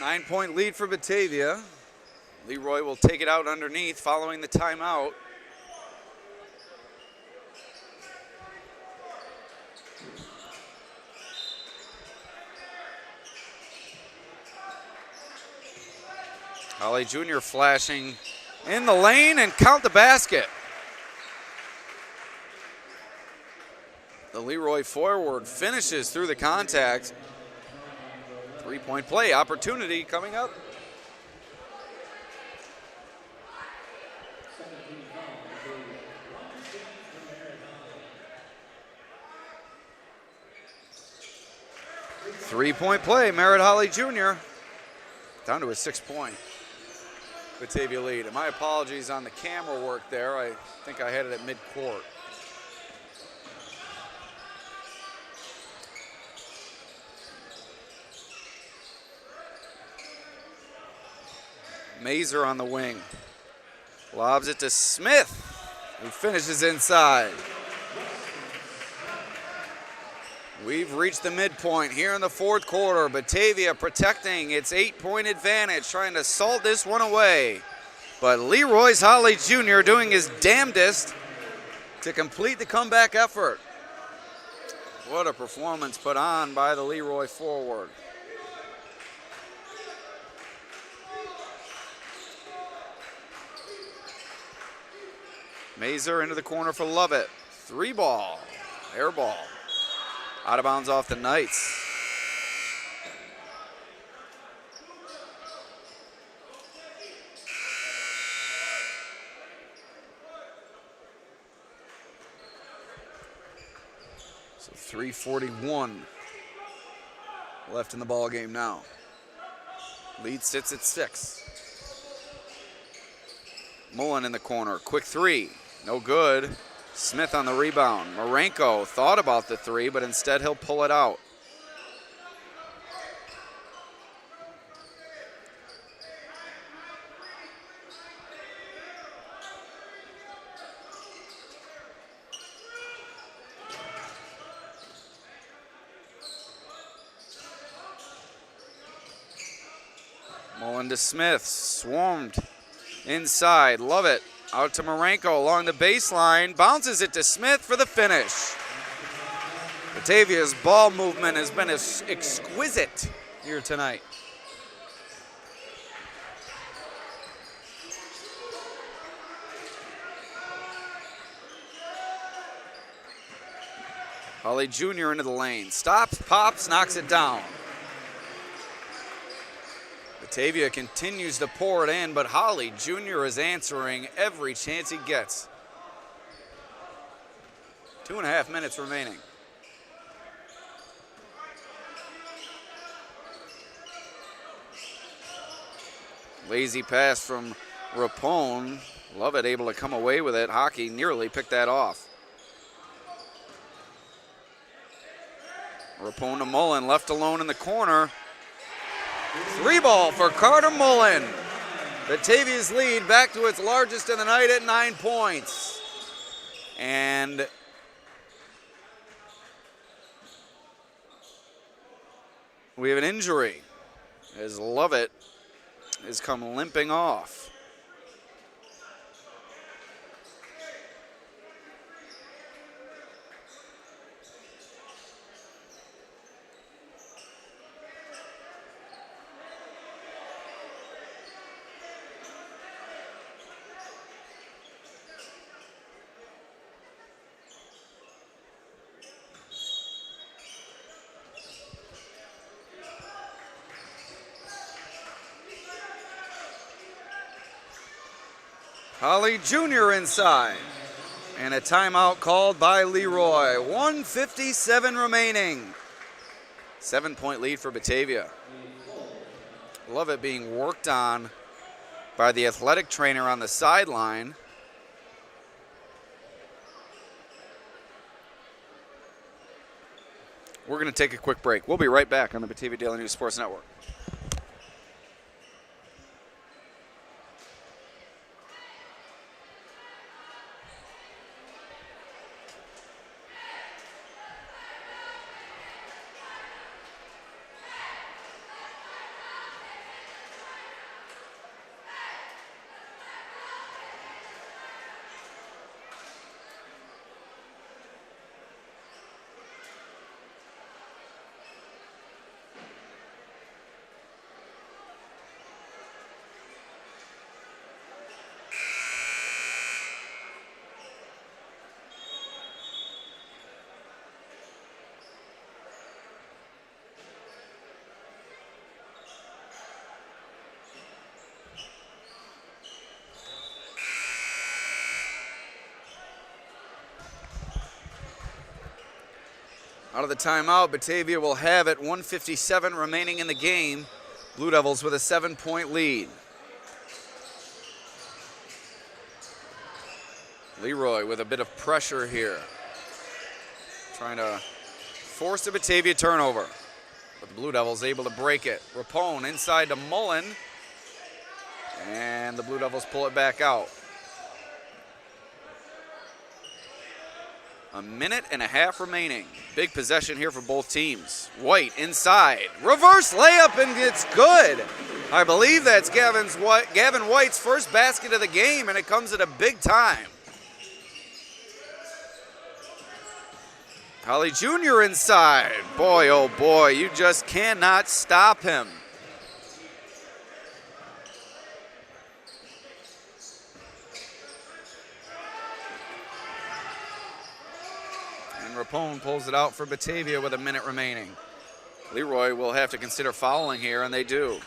S1: Nine-point lead for Batavia. Leroy will take it out underneath following the timeout. Holly Jr. flashing in the lane and count the basket. The Leroy forward finishes through the contact. Three-point play opportunity coming up. Three-point play, Merritt Holly Jr. Down to a 6-point Batavia lead. And my apologies on the camera work there. I think I had it at mid-court. Mazer on the wing. Lobs it to Smith, who finishes inside. We've reached the midpoint here in the fourth quarter. Batavia protecting its 8-point advantage, trying to salt this one away. But Leroy's Holly Jr. doing his damnedest to complete the comeback effort. What a performance put on by the Leroy forward. Mazer into the corner for Lovett. 3-ball, air ball. Out of bounds off the Knights. So 3:41 left in the ball game now. Lead sits at 6. Mullen in the corner, quick three, no good. Smith on the rebound. Marenko thought about the three, but instead he'll pull it out. Mullen to Smith, swarmed inside, love it. Out to Marenko along the baseline, bounces it to Smith for the finish. Batavia's ball movement has been exquisite here tonight. Holly Jr. into the lane, stops, pops, knocks it down. Batavia continues to pour it in, but Holly Jr. is answering every chance he gets. 2.5 minutes remaining. Lazy pass from Rapone. Lovett able to come away with it. Hockey nearly picked that off. Rapone to Mullen, left alone in the corner. 3-ball for Carter Mullen. Batavia's lead back to its largest of the night at 9 points. And we have an injury as Lovett has come limping off. Holly Jr. inside. And a timeout called by Leroy. 1:57 remaining. 7-point lead for Batavia. Love it being worked on by the athletic trainer on the sideline. We're going to take a quick break. We'll be right back on the Batavia Daily News Sports Network. Out of the timeout, Batavia will have it. 1:57 remaining in the game. Blue Devils with a 7-point lead. Leroy with a bit of pressure here. Trying to force a Batavia turnover. But the Blue Devils able to break it. Rapone inside to Mullen. And the Blue Devils pull it back out. A minute and a half remaining. Big possession here for both teams. White inside. Reverse layup, and it's good. I believe that's Gavin White's first basket of the game, and it comes at a big time. Holly Jr. inside. Boy, oh boy, you just cannot stop him. Rapone pulls it out for Batavia with a minute remaining. Leroy will have to consider fouling here, and they do.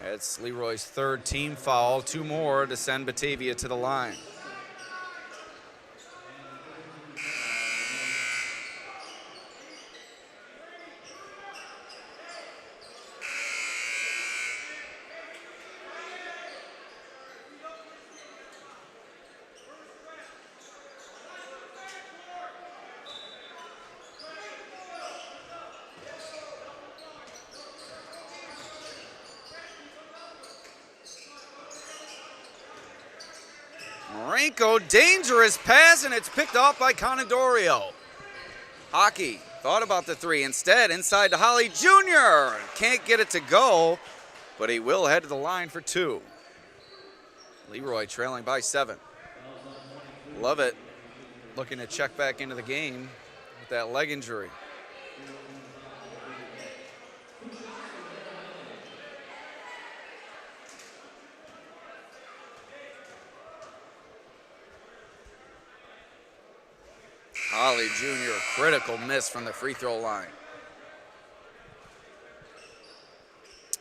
S1: It's Leroy's third team foul, 2 more to send Batavia to the line. Marenko, dangerous pass, and it's picked off by Conadorio. Hockey thought about the 3. Instead, inside to Holly Jr. Can't get it to go, but he will head to the line for 2. Leroy trailing by 7. Love it. Looking to check back into the game with that leg injury. Holly Jr., critical miss from the free throw line.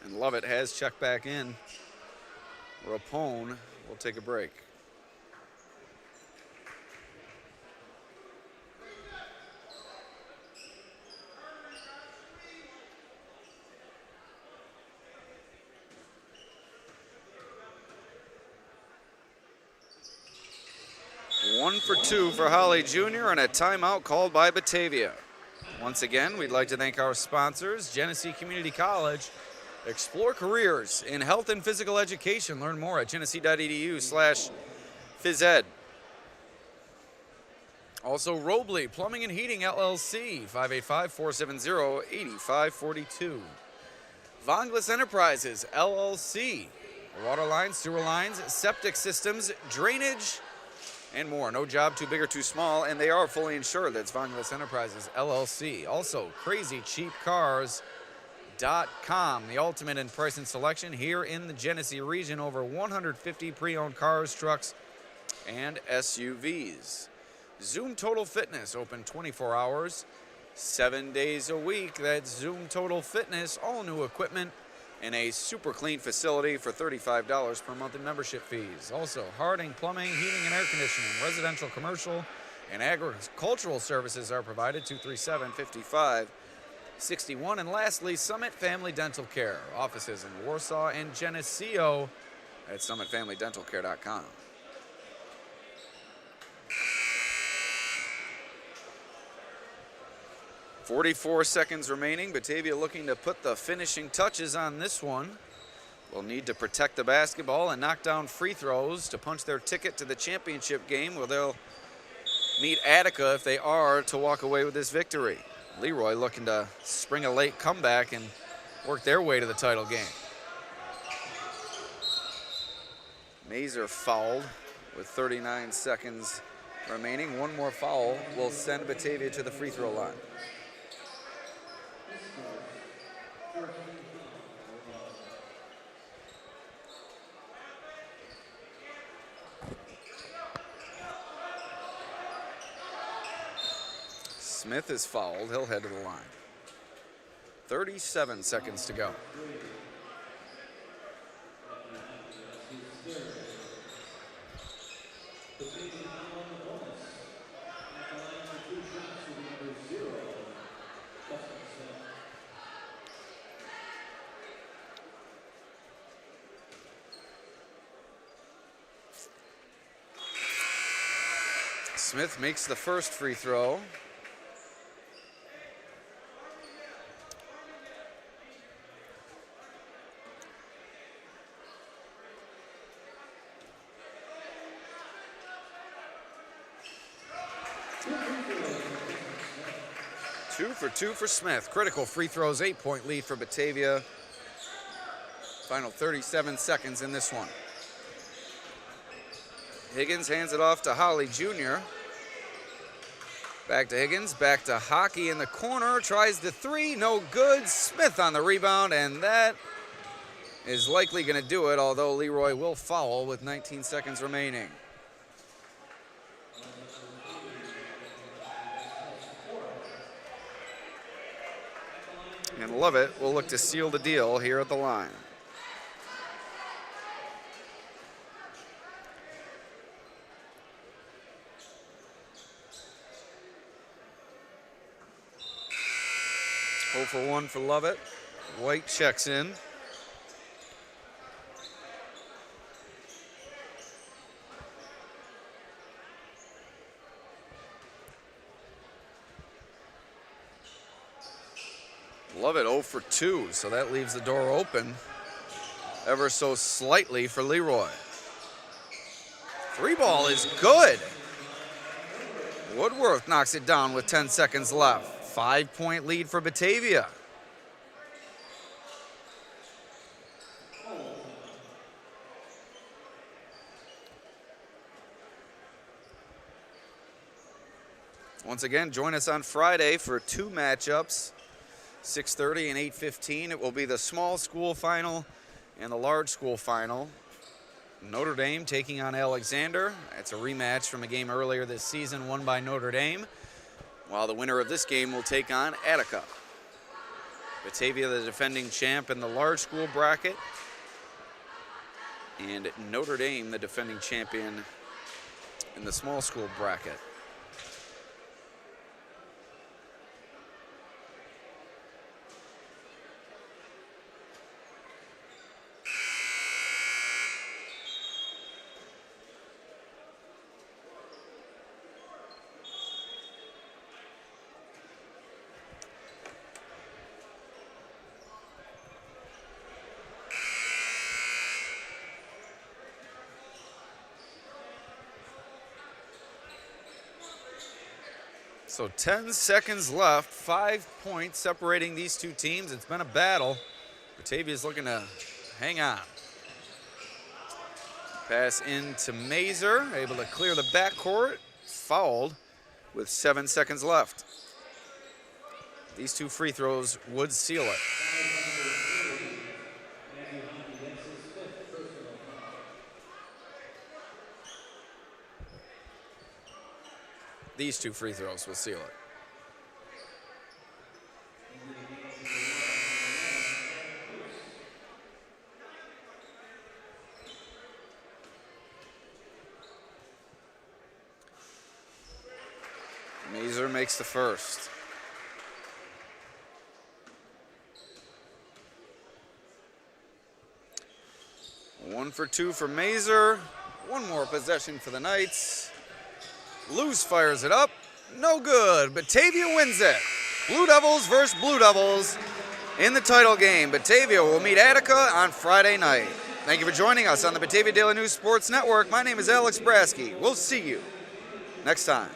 S1: And Lovett has checked back in. Rapone will take a break. One for 2 for Holly Jr. and a timeout called by Batavia. Once again, we'd like to thank our sponsors, Genesee Community College. Explore careers in health and physical education. Learn more at genesee.edu/physed. Also, Robley Plumbing and Heating LLC, 585-470-8542. Vonglis Enterprises LLC, water lines, sewer lines, septic systems, drainage, and more. No job too big or too small, and they are fully insured. That's Vonglis Enterprises LLC. Also, CrazyCheapCars.com, the ultimate in price and selection here in the Genesee region. Over 150 pre-owned cars, trucks, and SUVs. Zoom Total Fitness, open 24 hours, 7 days a week. That's Zoom Total Fitness, all new equipment and a super clean facility for $35 per month in membership fees. Also, Harding Plumbing, Heating and Air Conditioning, residential, commercial, and agricultural services are provided, 237-5561. And lastly, Summit Family Dental Care, offices in Warsaw and Geneseo at summitfamilydentalcare.com. 44 seconds remaining. Batavia looking to put the finishing touches on this one. Will need to protect the basketball and knock down free throws to punch their ticket to the championship game, where they'll meet Attica if they are to walk away with this victory. Leroy looking to spring a late comeback and work their way to the title game. Mazer fouled with 39 seconds remaining. One more foul will send Batavia to the free throw line. Smith is fouled. He'll head to the line. 37 seconds to go. Smith makes the first free throw. Two for Smith. Critical free throws, 8-point lead for Batavia. Final 37 seconds in this one. Higgins hands it off to Holly Jr. Back to Higgins, back to Hockey in the corner. Tries the three, no good. Smith on the rebound, and that is likely going to do it, although Leroy will foul with 19 seconds remaining. And Lovett will look to seal the deal here at the line. Oh for 1 for Lovett. White checks in. Lovett 0 for 2, so that leaves the door open ever so slightly for Leroy. Three ball is good. Woodworth knocks it down with 10 seconds left. 5-point lead for Batavia. Once again, join us on Friday for 2 matchups. 6:30 and 8:15. It will be the small school final and the large school final. Notre Dame taking on Alexander. It's a rematch from a game earlier this season won by Notre Dame, while the winner of this game will take on Attica. Batavia, the defending champ in the large school bracket, and Notre Dame, the defending champion in the small school bracket. So 10 seconds left, 5 points separating these two teams. It's been a battle. Batavia's looking to hang on. Pass into Mazer, able to clear the backcourt. Fouled with 7 seconds left. These two free throws would seal it. These two free throws will seal it. Mazer makes the first. One for two for Mazer. One more possession for the Knights. Luz fires it up. No good. Batavia wins it. Blue Devils versus Blue Devils in the title game. Batavia will meet Attica on Friday night. Thank you for joining us on the Batavia Daily News Sports Network. My name is Alex Brasky. We'll see you next time.